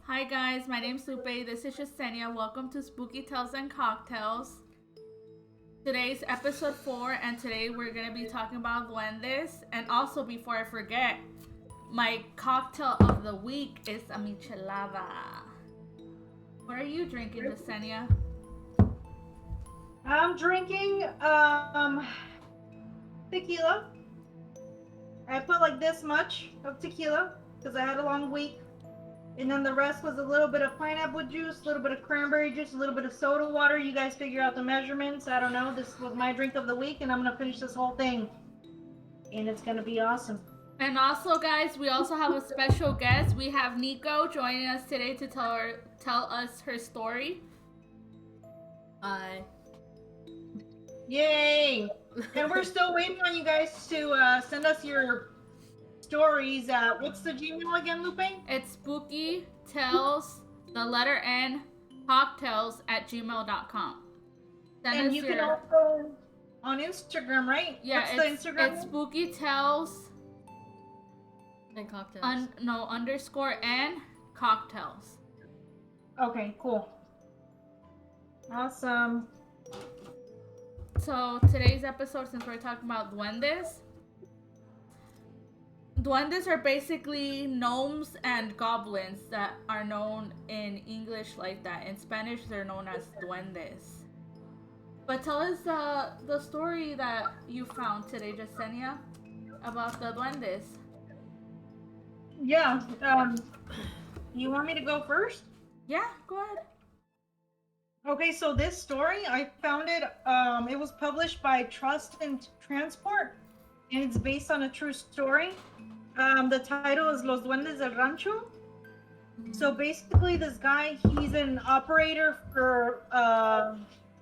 Hi guys, my name's Lupe. This is Yesenia. Welcome to Spooky Tales and Cocktails. Today's episode 4, and today we're gonna be talking about duendes. And also, before I forget, my cocktail of the week is a michelada. What are you drinking, Yesenia? I'm drinking tequila. I put like this much of tequila because I had a long week. And then the rest was a little bit of pineapple juice, a little bit of cranberry juice, a little bit of soda water. You guys figure out the measurements. I don't know. This was my drink of the week, and I'm going to finish this whole thing. And it's going to be awesome. And also, guys, we also have a special guest. We have Nico joining us today to tell us her story. Hi. Yay! And we're still waiting on you guys to send us your stories. What's the Gmail again, Lupe? It's spooky tales, the letter N, cocktails at gmail.com. And you can also on Instagram, right? Yeah, What's the Instagram? It's spooky tales And cocktails. underscore N cocktails. Okay, cool. Awesome. So today's episode, since we're talking about duendes are basically gnomes and goblins that are known in English like that. In Spanish, they're known as duendes. But tell us the story that you found today, Yesenia, about the duendes. Yeah. You want me to go first? Yeah, go ahead. Okay, so this story, I found it, it was published by Trust and Transport, and it's based on a true story. The title is Los Duendes del Rancho. So basically, this guy, he's an operator for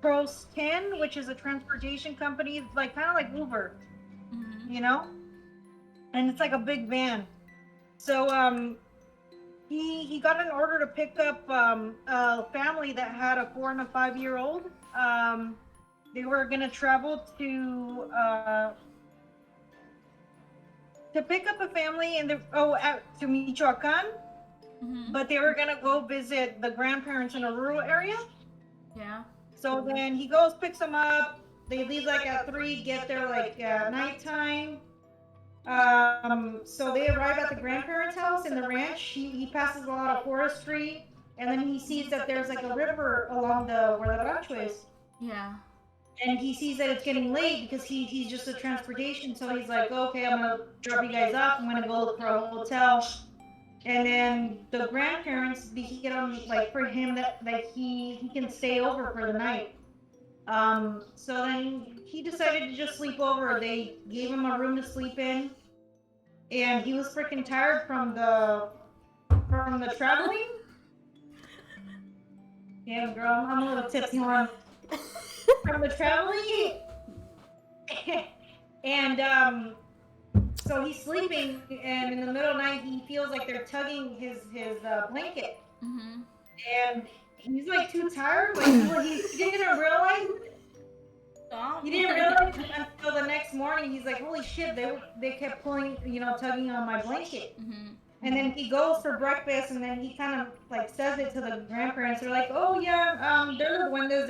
Pros 10, which is a transportation company, like kind of like Uber, you know? And it's like a big van. So he got an order to pick up a family that had a 4 and a 5-year-old. They were gonna travel to pick up a family to Michoacan, but they were gonna go visit the grandparents in a rural area. Yeah. So then he goes, picks them up. They leave like at 3, get there like at nighttime. So they arrive at the grandparents' house in the ranch. He passes a lot of forestry, and then he sees that there's like a river along where the rancho is. Yeah. And he sees that it's getting late because he's just a transportation. So he's like, okay, I'm gonna drop you guys off. I'm gonna go look for a hotel. And then the grandparents, they get on like for him that like he can stay over for the night. So then he decided to just sleep over. They gave him a room to sleep in, and he was freaking tired from the traveling. Yeah, girl, I'm a little tipsy one. From the traveling, and so he's sleeping, and in the middle of the night he feels like they're tugging his blanket, and he's like too tired. Like he didn't realize. He didn't realize until the next morning. He's like, "Holy shit! They kept pulling, tugging on my blanket." And then he goes for breakfast, and then he kind of like says it to the grandparents. They're like, "Oh yeah, they're the Duendes.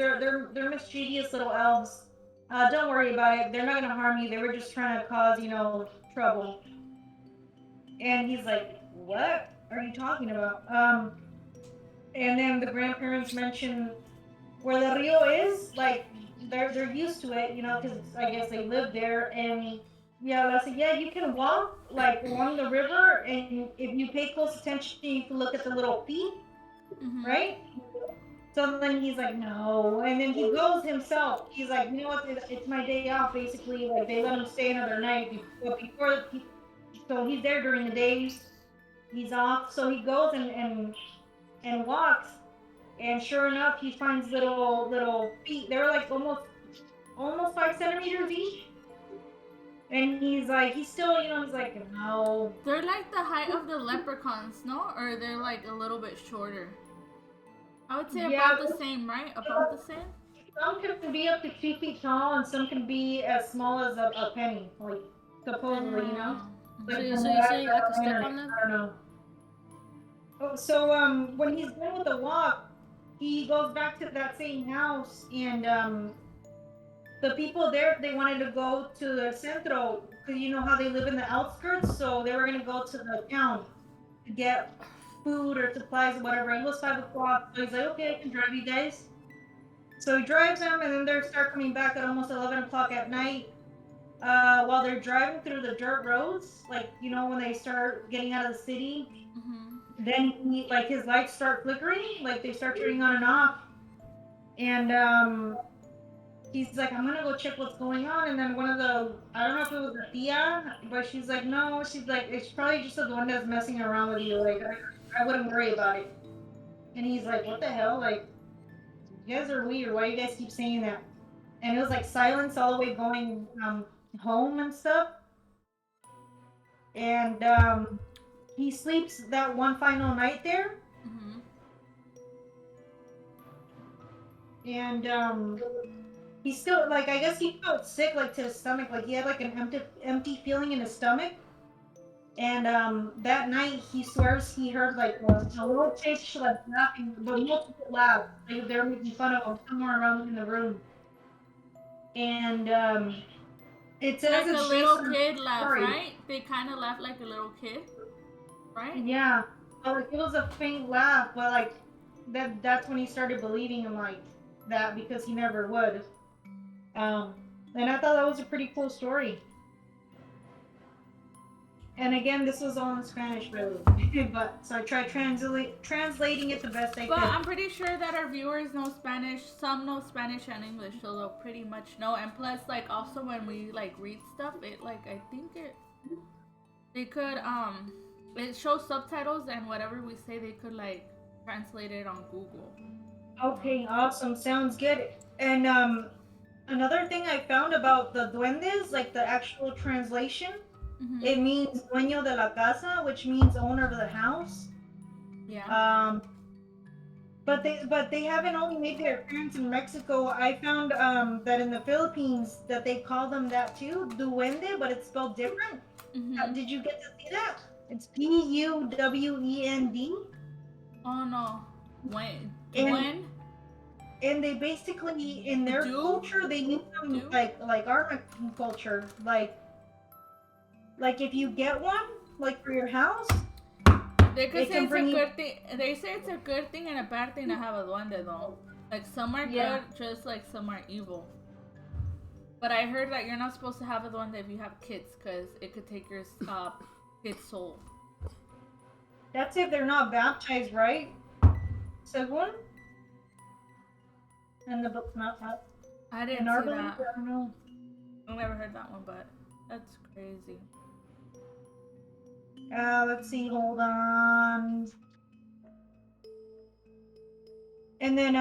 They're mischievous little elves. Don't worry about it. They're not gonna harm you. They were just trying to cause, trouble." And he's like, "What are you talking about?" And then the grandparents mention where the Rio is. Like they're used to it, because I guess they live there. And yeah, I said, yeah, you can walk like along the river, and if you pay close attention, you can look at the little feet, right? So then he's like, no, and then he goes himself. He's like, you know what? It's my day off, basically. Like they let him stay another night so he's there during the days. He's off, so he goes and walks, and sure enough, he finds little feet. They're like almost 5 centimeters each. And he's still, he's like, no. They're like the height of the leprechauns, no? Or they're like a little bit shorter. I would say about the same, right? About the same? Some can be up to 2 feet tall, and some can be as small as a penny, like, supposedly, So Like, you saying I could step on them? I don't know. when he's done with the walk, he goes back to that same house, and the people there, they wanted to go to the centro because you know how they live in the outskirts, so they were gonna go to the town to get food or supplies or whatever. It was 5 o'clock, so he's like, okay, I can drive you guys. So he drives them, and then they start coming back at almost 11 o'clock at night. While they're driving through the dirt roads, like you know when they start getting out of the city, then like his lights start flickering, like they start turning on and off, and he's like, I'm gonna go check what's going on. And then one of the, I don't know if it was a tia, but she's like, no, she's like, it's probably just the one that's messing around with you. Like, I wouldn't worry about it. And he's like, what the hell? Like, you guys are weird. Why do you guys keep saying that? And it was like silence all the way going home and stuff. And he sleeps that one final night there. And he still, like, I guess he felt sick, like to his stomach, like he had like an empty feeling in his stomach. And that night he swears he heard like a little fish like laughing, but multiple laughs. Like they were making fun of him somewhere around in the room. And it says like it's a based little on kid laugh, story. right? They kind of laugh like a little kid, right? Yeah, but like it was a faint laugh, but like that's when he started believing him like that because he never would. And I thought that was a pretty cool story. And again, this was all in Spanish, really. But so I tried translating it the best I But could. I'm pretty sure that our viewers know Spanish. Some know Spanish and English, so they'll pretty much know. And plus, like also when we like read stuff, it like I think they could it shows subtitles and whatever we say they could like translate it on Google. Okay, awesome. Sounds good. And another thing I found about the duendes, like the actual translation, it means dueño de la casa, which means owner of the house. Yeah. But they haven't only made their appearance in Mexico. I found that in the Philippines that they call them that too, duende, but it's spelled different. Did you get to see that? It's Puwend. Oh no. When? And they basically in their culture they use them like our Mexican culture, like if you get one like for your house, they could say it's a good thing. They say it's a good thing and a bad thing to have a duende though. Like some are good, just like some are evil. But I heard that you're not supposed to have a duende if you have kids, because it could take your kid's soul. That's if they're not baptized, right? Según? And the book's not that. I didn't see that. I don't know. I never heard that one, but that's crazy. Let's see, hold on. And then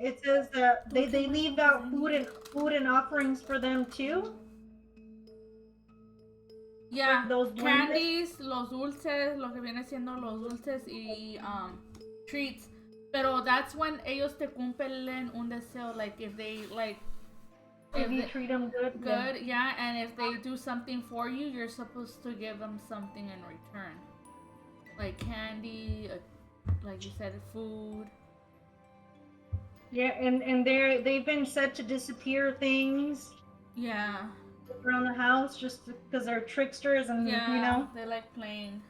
it says that they leave out food and offerings for them too. Yeah, those candies, los dulces, lo que viene siendo los dulces y treats. Pero that's when ellos te cumplen un deseo, like if they like if you treat them good, yeah, and if they do something for you, you're supposed to give them something in return, like candy, like you said, food. Yeah, and they've been said to disappear things. Yeah. Around the house just because they're tricksters and you know they like playing.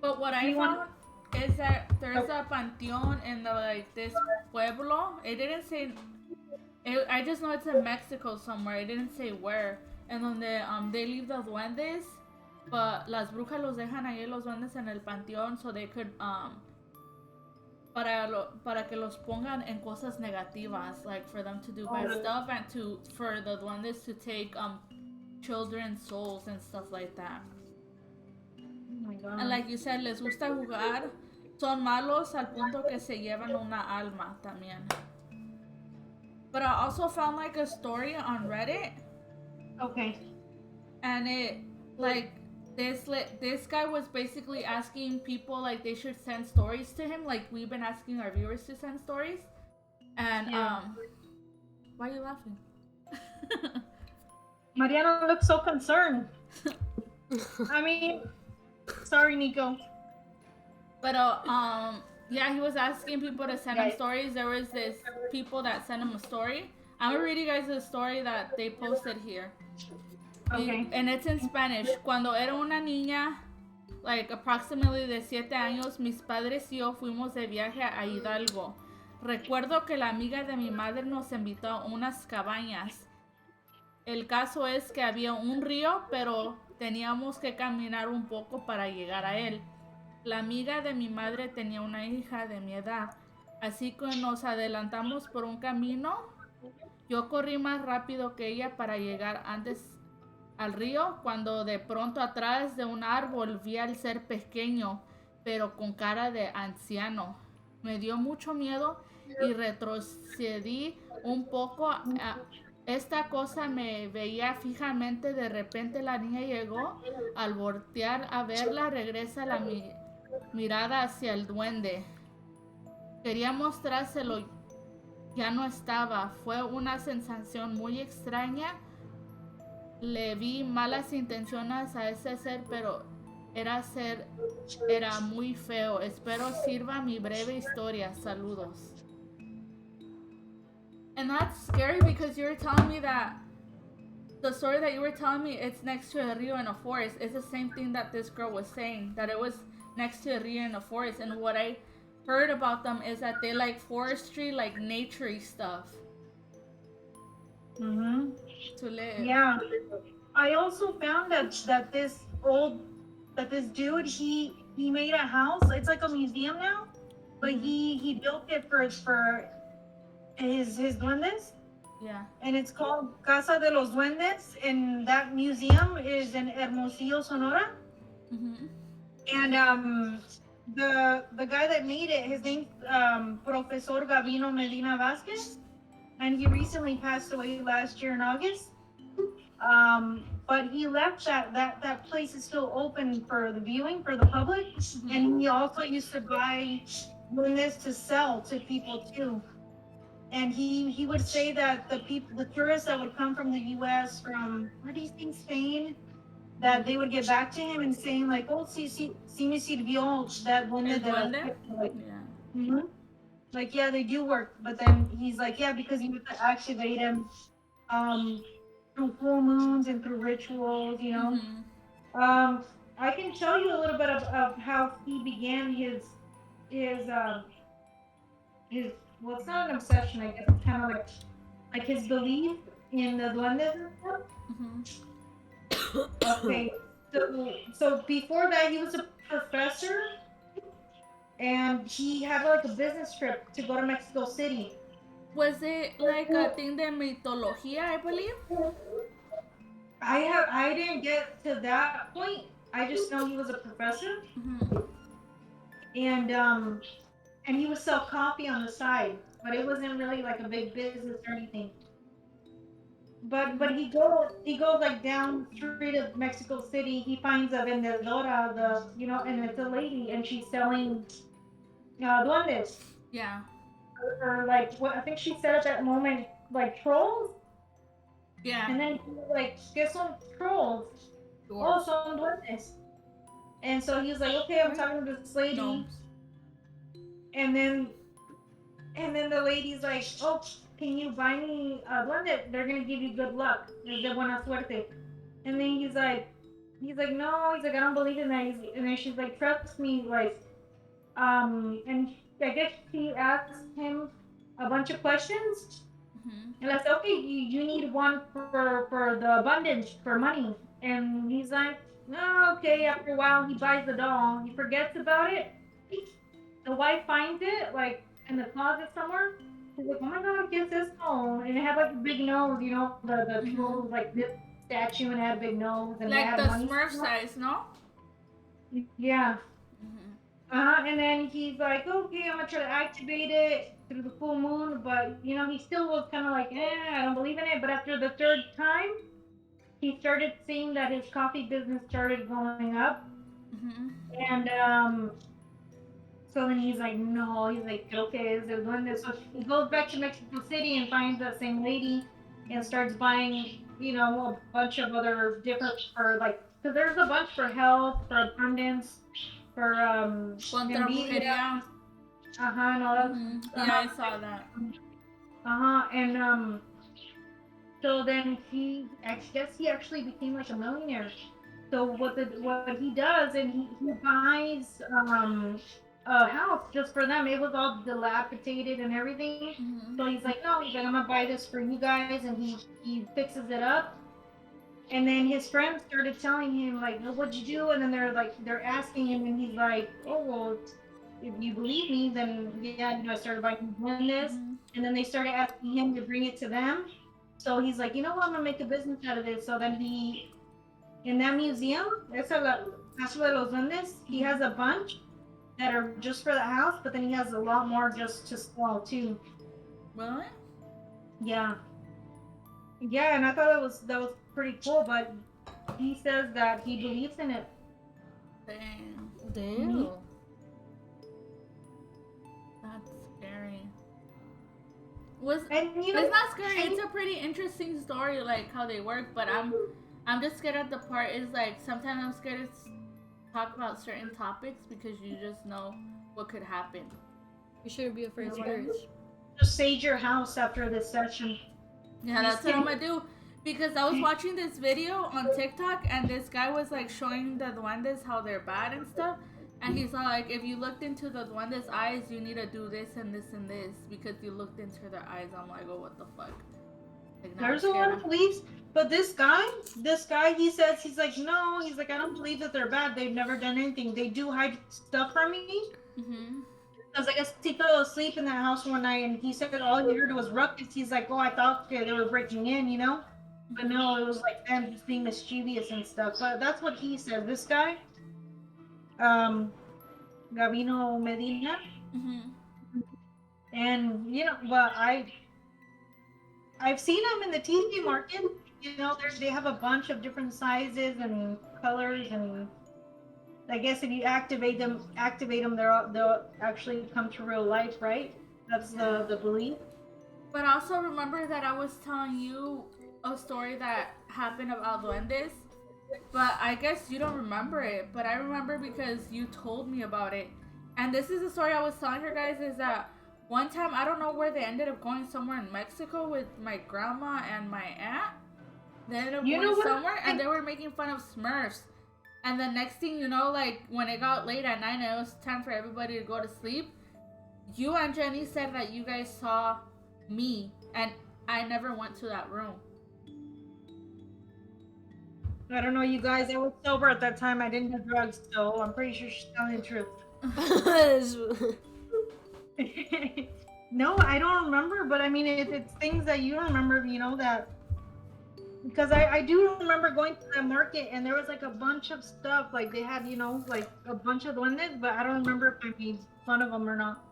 But what I found is that there's a panteon in the like this pueblo. It didn't say. I just know it's in Mexico somewhere. It didn't say where. And donde they leave the duendes, but las brujas los dejan ahí los duendes en el panteón so they could para que los pongan en cosas negativas, like for them to do bad stuff and for the duendes to take children's souls and stuff like that. Oh my God. And like you said, les gusta jugar. Son malos al punto que se llevan una alma también. But I also found like a story on Reddit. Okay. And it like this guy was basically asking people like they should send stories to him, like we've been asking our viewers to send stories. And why are you laughing? Mariana looks so concerned. I mean, Sorry, Nico. But yeah, he was asking people to send him stories. There was this people that sent him a story. I'm gonna read you guys the story that they posted here. Okay. And it's in Spanish. Cuando era una niña, like approximately de 7 años, mis padres y yo fuimos de viaje a Hidalgo. Recuerdo que la amiga de mi madre nos invitó a unas cabañas. El caso es que había un río, pero teníamos que caminar un poco para llegar a él. La amiga de mi madre tenía una hija de mi edad, así que nos adelantamos por un camino. Yo corrí más rápido que ella para llegar antes al río, cuando de pronto atrás de un árbol vi al ser pequeño, pero con cara de anciano. Me dio mucho miedo y retrocedí un poco. Esta cosa me veía fijamente. De repente la niña llegó. Al voltear a verla, regresa la mirada hacia el duende. Quería mostrárselo. Ya no estaba. Fue una sensación muy extraña. Le vi malas intenciones a ese ser, pero era muy feo. Espero sirva mi breve historia. Saludos. And that's scary because you were telling me that the story that you were telling me, it's next to a rio in a forest. It's the same thing that this girl was saying, that it was next to a rio in a forest. And what I heard about them is that they like forestry, like naturey stuff. Mm-hmm. To live. Yeah. I also found that this dude he made a house. It's like a museum now, but he built it for his duendes. Yeah. And it's called Casa de los Duendes, and that museum is in Hermosillo, Sonora. Mm-hmm. And the guy that made it, his name's Profesor Gavino Medina Vasquez, and he recently passed away last year in August. But he left that place is still open for the viewing for the public, and he also used to buy duendes to sell to people too. And he would say that the tourists that would come from the U.S. from where do you think Spain, that they would get back to him and saying like, oh, si me sirvió that duende de la like, yeah. Mm-hmm. Like, yeah, they do work, but then he's like, yeah, because you have to activate them through full moons and through rituals, you know. I can tell you a little bit of how he began his his well, it's not an obsession, I guess. It's kind of like his belief in the duendes and stuff. Okay, so before that, he was a professor, and he had like a business trip to go to Mexico City. Was it like a thing de mitología, I believe? I didn't get to that point. I just know he was a professor, and he would sell coffee on the side, but it wasn't really like a big business or anything. But he goes like down street of Mexico City. He finds a vendedora, and it's a lady, and she's selling duendes. Yeah. Or like what I think she said at that moment, like trolls. Yeah. And then he was like, get some trolls. Oh, some duendes. And so he was like, okay, I'm talking to this lady. Gnomes. And then the lady's like, oh, can you buy me a duende? They're gonna give you good luck. De buena suerte. And then he's like, no, he's like, I don't believe in that. And then she's like, trust me, like, and I guess she asked him a bunch of questions. And I said, okay, you need one for the abundance, for money. And he's like, no, okay. After a while, he buys the doll. He forgets about it. The wife finds it, like, in the closet somewhere. She's like, oh my god, get this doll. And it had, like, a big nose, you know, the troll was, like, this statue and had a big nose. And like the Smurf size, no? Yeah. And then he's like, okay, I'm gonna try to activate it through the full moon, but you know, he still was kind of like, I don't believe in it. But after the third time, he started seeing that his coffee business started going up, and so then he's like, no, he's like, okay, is it doing this? So he goes back to Mexico City and finds that same lady and starts buying, you know, a bunch of other different for like So there's a bunch for health, for abundance, for Contra envidia, brujería. and all that. Yeah, I saw that. And so then I guess he actually became like a millionaire. So what he does, and he buys a house just for them. It was all dilapidated and everything. So he's like, no, he's like, I'm gonna buy this for you guys, and he fixes it up. And then his friends started telling him like, well, what'd you do? And then they're asking him, and he's like, oh well, if you believe me, then yeah, I started buying this. And then they started asking him to bring it to them. So he's like, you know what, I'm gonna make a business out of this. So then in that museum, Casa de los Duendes, he has a bunch that are just for the house, but then he has a lot more just to sell too. Really? Yeah. Yeah, and I thought that was pretty cool, but he says that he believes in it. Damn. That's scary. It's not scary. It's a pretty interesting story, like how they work. But I'm just scared at the part is like sometimes I'm scared to talk about certain topics because you just know what could happen. You shouldn't be afraid of spirits. Just sage your house after this session. Yeah, that's what I'm gonna do. Because I was watching this video on TikTok and this guy was like showing the duendes how they're bad and stuff. And he's like, if you looked into the duendes' eyes, you need to do this and this and this because you looked into their eyes. I'm like, oh, what the fuck? Like, there's a lot of beliefs, but this guy, he says, he's like, no, he's like, I don't believe that they're bad. They've never done anything. They do hide stuff from me. Because I guess he fell asleep in that house one night, and he said all he heard was ruckus. He's like, oh, I thought they were breaking in, you know? But no, it was like them just being mischievous and stuff. But that's what he said. This guy, Gabino Medina. And, you know, but I've seen them in the TV market. You know, they have a bunch of different sizes and colors, and I guess if you activate them, they'll actually come to real life, right? That's the belief. But also remember that I was telling you a story that happened about duendes, but I guess you don't remember it. But I remember because you told me about it. And this is the story I was telling her, guys, is that one time, I don't know where they ended up going somewhere in Mexico with my grandma and my aunt. They ended up going somewhere and they were making fun of smurfs. And the next thing you know, like when it got late at night and it was time for everybody to go to sleep, you and Jenny said that you guys saw me and I never went to that room. I don't know, you guys. I was sober at that time. I didn't do drugs, so I'm pretty sure she's telling the truth. No, I don't remember, but I mean, it's things that you remember, you know, that. Because I do remember going to that market and there was like a bunch of stuff. Like they had, you know, like a bunch of duendes, but I don't remember if I made fun of them or not.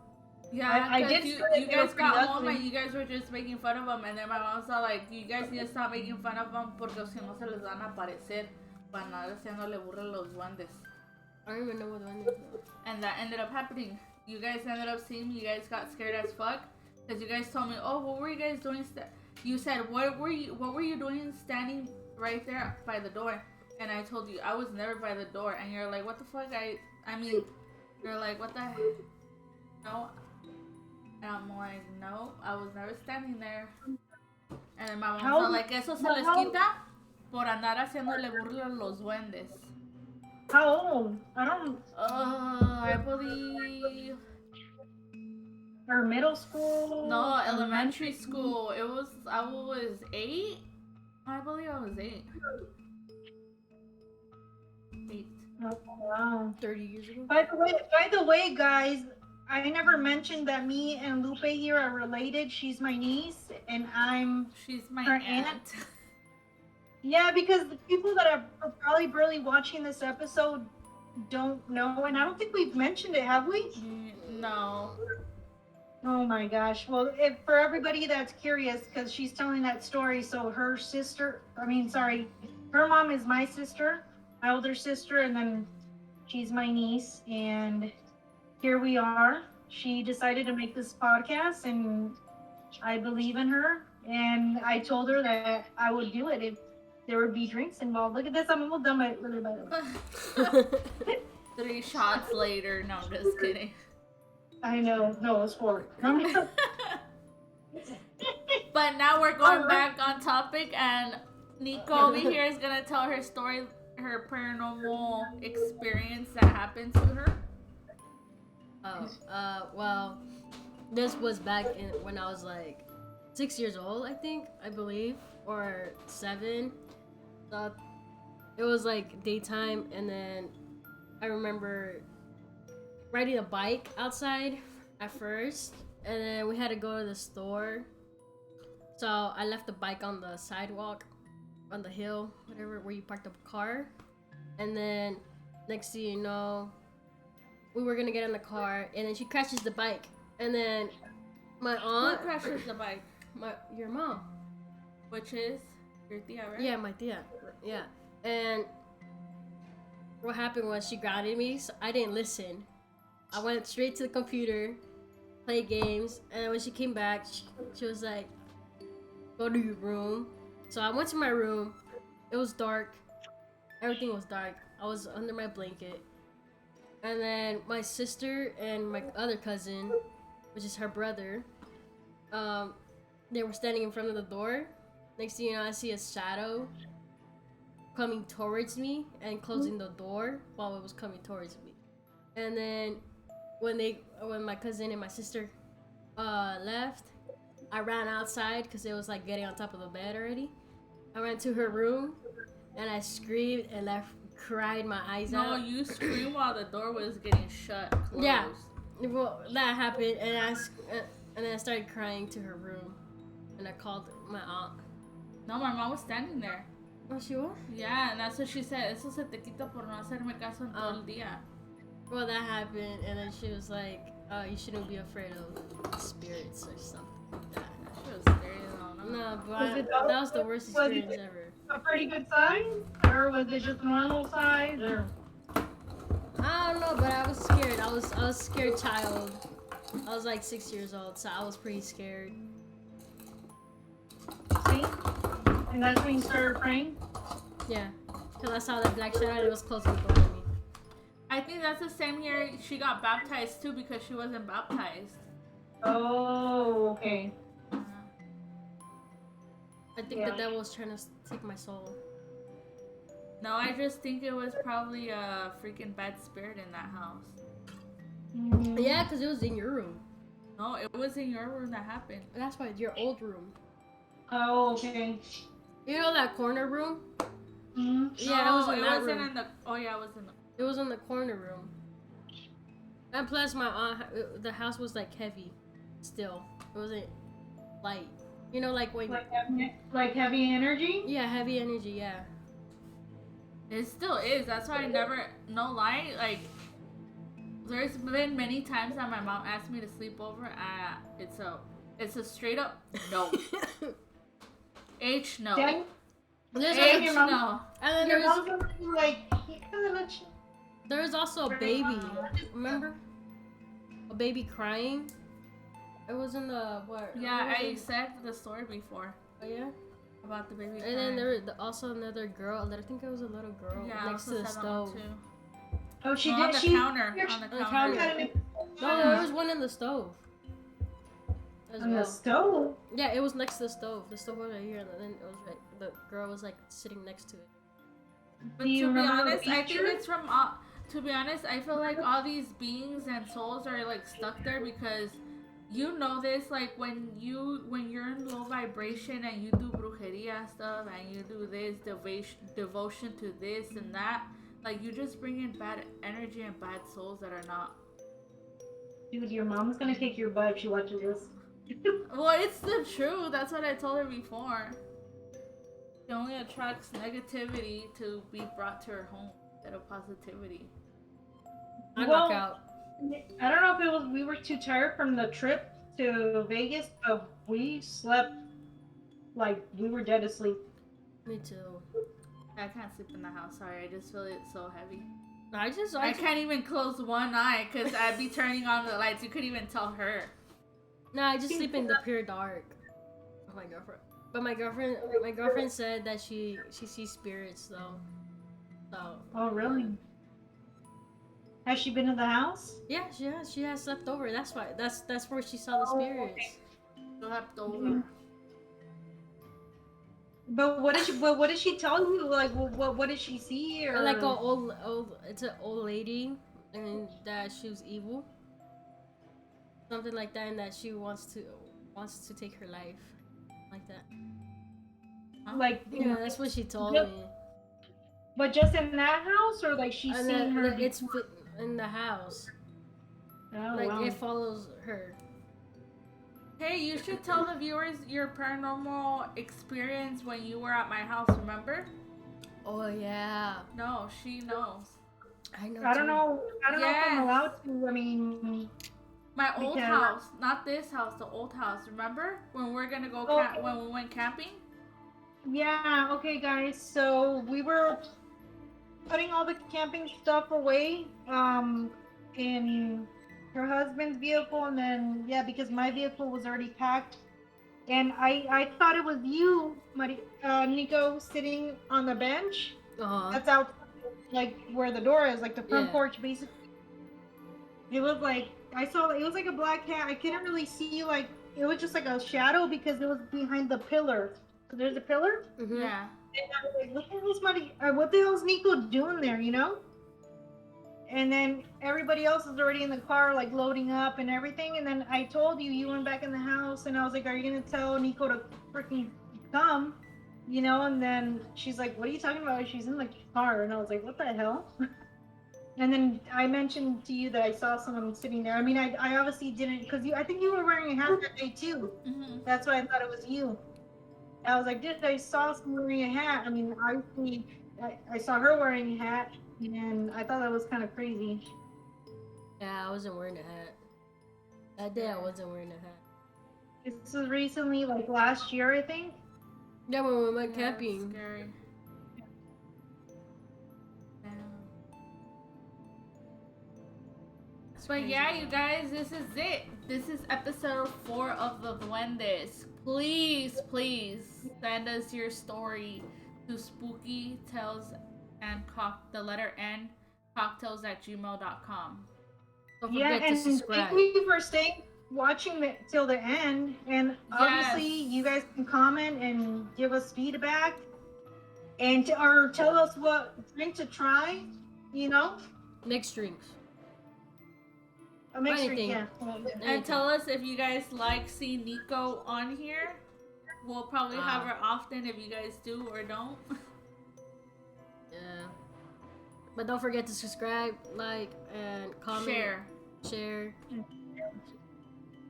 Yeah, I did. You guys got home and you guys were just making fun of them, and then my mom was like, "You guys need to stop making fun of them porque si no se les van a aparecer para nada haciéndole burla a los duendes." I don't even know what duendes are. And that ended up happening. You guys ended up seeing me. You guys got scared as fuck because you guys told me, "Oh, what were you guys doing?" You said, "What were you doing standing right there by the door?" And I told you I was never by the door, and you're like, "What the fuck?" I mean, you're like, "What the heck?" No. And I'm like, no, I was never standing there. And then my mom was like, eso se les quita por andar haciéndole burla a los duendes. How old? I don't. I believe. Or middle school? No, elementary school. I was 8. I believe I was 8. 8. Oh, wow. 30 years ago? By the way, guys, I never mentioned that me and Lupe here are related. She's my niece, and she's my her aunt. Yeah, because the people that are probably barely watching this episode don't know, and I don't think we've mentioned it, have we? No. Oh my gosh. Well, for everybody that's curious, because she's telling that story, so her mom is my sister, my older sister, and then she's my niece, and here we are. She decided to make this podcast, and I believe in her, and I told her that I would do it there would be drinks involved. Look at this. I'm almost done by the 3 shots later. No, I'm just kidding. I know. No, it's 4. But now we're going back on topic, and Nico over here is gonna tell her story, her paranormal experience that happened to her. Well, this was back when I was like 6 years old, I believe, or 7. So it was like daytime, and then I remember riding a bike outside at first, and then we had to go to the store. So I left the bike on the sidewalk, on the hill, whatever, where you parked the car. And then next thing you know, we were gonna get in the car, and then she crashes the bike. And then my aunt Who crashes the bike? your mom, Which is your tia, right? yeah, my tia, yeah. And what happened was she grounded me, so I didn't listen. I went straight to the computer, play games, and when she came back, she was like, "Go to your room." So I went to my room. It was dark. Everything was dark. I was under my blanket. And then my sister and my other cousin, which is her brother, they were standing in front of the door. Next thing you know, I see a shadow coming towards me and closing the door while it was coming towards me. And then when my cousin and my sister left, I ran outside because it was like getting on top of the bed already. I went to her room and I screamed and I cried my eyes out. No, you screamed while the door was getting shut, closed. Yeah, well, that happened, and then I started crying to her room, and I called my aunt. No, my mom was standing there. Oh, she was? Yeah, and that's what she said. Eso se te quita por no hacerme caso en todo el día. Well, that happened, and then she was like, you shouldn't be afraid of spirits or something like that. She was scary though. No, but that was the worst experience ever. A pretty good size? Or was it just normal size? Or I don't know, but I was scared. I was a scared child. I was like 6 years old, so I was pretty scared. see? And that's when you started praying? Yeah, because I saw that black shadow and it was closing the door on me. I think that's the same year she got baptized too because she wasn't baptized. Oh, okay. I think the devil was trying to take my soul. No, I just think it was probably a freaking bad spirit in that house. Mm-hmm. Yeah, because it was in your room. No, it was in your room that happened. That's why, your old room. Oh, okay. You know that corner room? Mm-hmm. Yeah, No, it was in that wasn't room. in the. Oh yeah, it was in the. It was in the corner room. And plus, my aunt, the house was like heavy. Still, it wasn't light. You know, like when. Like heavy energy? Yeah, heavy energy. Yeah. It still is. That's why I never. No lie, like. There's been many times that my mom asked me to sleep over. It's a straight up no. H no. Dad, There's Hey, H your mom- no. and then your mom's gonna be like, he doesn't let you. there was also a baby. Remember? A baby crying. It was in the what? Yeah, what was I it? said the story before Oh yeah. about the baby. And then there was also another girl. I think it was a little girl yeah, I next to also the said that one stove. too. Oh, she No, did. on the She counter. On the On the counter. counter. No, there was one in the stove. As On the well. stove. Yeah, it was next to the stove. The stove was right here, and then it was right. The girl was like sitting next to it. But Do you to be remember the honest, I think feature? it's from. To be honest, I feel like all these beings and souls are like stuck there because you know this. Like when you're in low vibration and you do brujeria stuff and you do this devotion to this and that, like you just bring in bad energy and bad souls that are not. Dude, your mom's gonna kick your butt if she watches this. Well, it's the truth. That's what I told her before. She only attracts negativity to be brought to her home instead of positivity. I Well, knock out. I don't know if it was we were too tired from the trip to Vegas, but we slept like we were dead asleep. Me too. I can't sleep in the house. Sorry, I just feel it so heavy. I I can't even close one eye because I'd be turning on the lights. You couldn't even tell her. No, I just sleep in the pure dark. Oh my girlfriend. But my girlfriend said that she sees spirits though. So. Oh, really? Has she been in the house? Yeah, she has slept over. That's why. That's where she saw the Oh, spirits. okay. Left over. But what did she tell you? Like, what did she see? Or Like a old. It's an old lady, and that she was evil. Something like that, and that she wants to take her life, like that. like, Yeah, that's what she told just, me. but just in that house, or like she's And seen her? then it's in the house. Oh, Like wow. it follows her. Hey, you should tell the viewers your paranormal experience when you were at my house, remember? Oh yeah. No, she knows. I know. I don't know. I don't know if I'm Yes. allowed to. I mean, My old Because- house, not this house, the old house. Remember when we're gonna go Okay. when we went camping? yeah. Okay, guys. So we were putting all the camping stuff away, in her husband's vehicle, and then because my vehicle was already packed, and I thought it was you, Nico, sitting on the bench. That's out, like where the door is, like the front Yeah. porch, basically. It was like I saw it was like a black cat. I couldn't really see, like it was just like a shadow because it was behind the pillar. So there's a pillar. Mm-hmm. Yeah. And I was like, look at this buddy. What the hell's Nico doing there? And then everybody else is already in the car, like loading up and everything. And then I told you went back in the house, and I was like, are you gonna tell Nico to freaking come? And then she's like, what are you talking about? She's in the car, and I was like, what the hell? And then I mentioned to you that I saw someone sitting there. I mean, I obviously didn't, because I think you were wearing a hat that day too. Mm-hmm. That's why I thought it was you. I was like, dude, I saw someone wearing a hat. I mean, I saw her wearing a hat, and I thought that was kind of crazy. Yeah, I wasn't wearing a hat. That day I wasn't wearing a hat. This was recently, like last year, I think. Yeah, when we went Yeah, camping. scary. But yeah, you guys, this is it. This is episode 4 of the Duendes. Please, please send us your story to spooky tales and the letter N cocktails@gmail.com. Don't Yeah, forget to and subscribe. thank you for watching it till the end. And obviously, you guys can comment and give us feedback, and or tell us what drink to try. Next drinks. A mixed drink, Anything. yeah. And tell us if you guys like seeing Nico on here. We'll probably have her often if you guys do or don't. Yeah. But don't forget to subscribe, like, and comment. Share.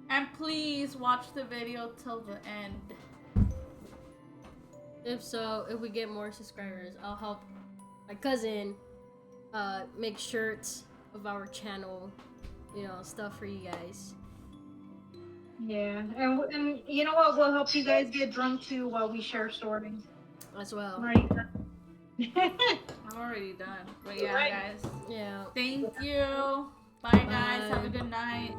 And please watch the video till the end. If we get more subscribers, I'll help my cousin make shirts of our channel, stuff for you guys. Yeah, and you know what? We'll help you guys get drunk too while we share stories. As well. Right. I'm already done. But yeah, Right. guys. Yeah. Thank you. Bye, guys. Bye. Have a good night.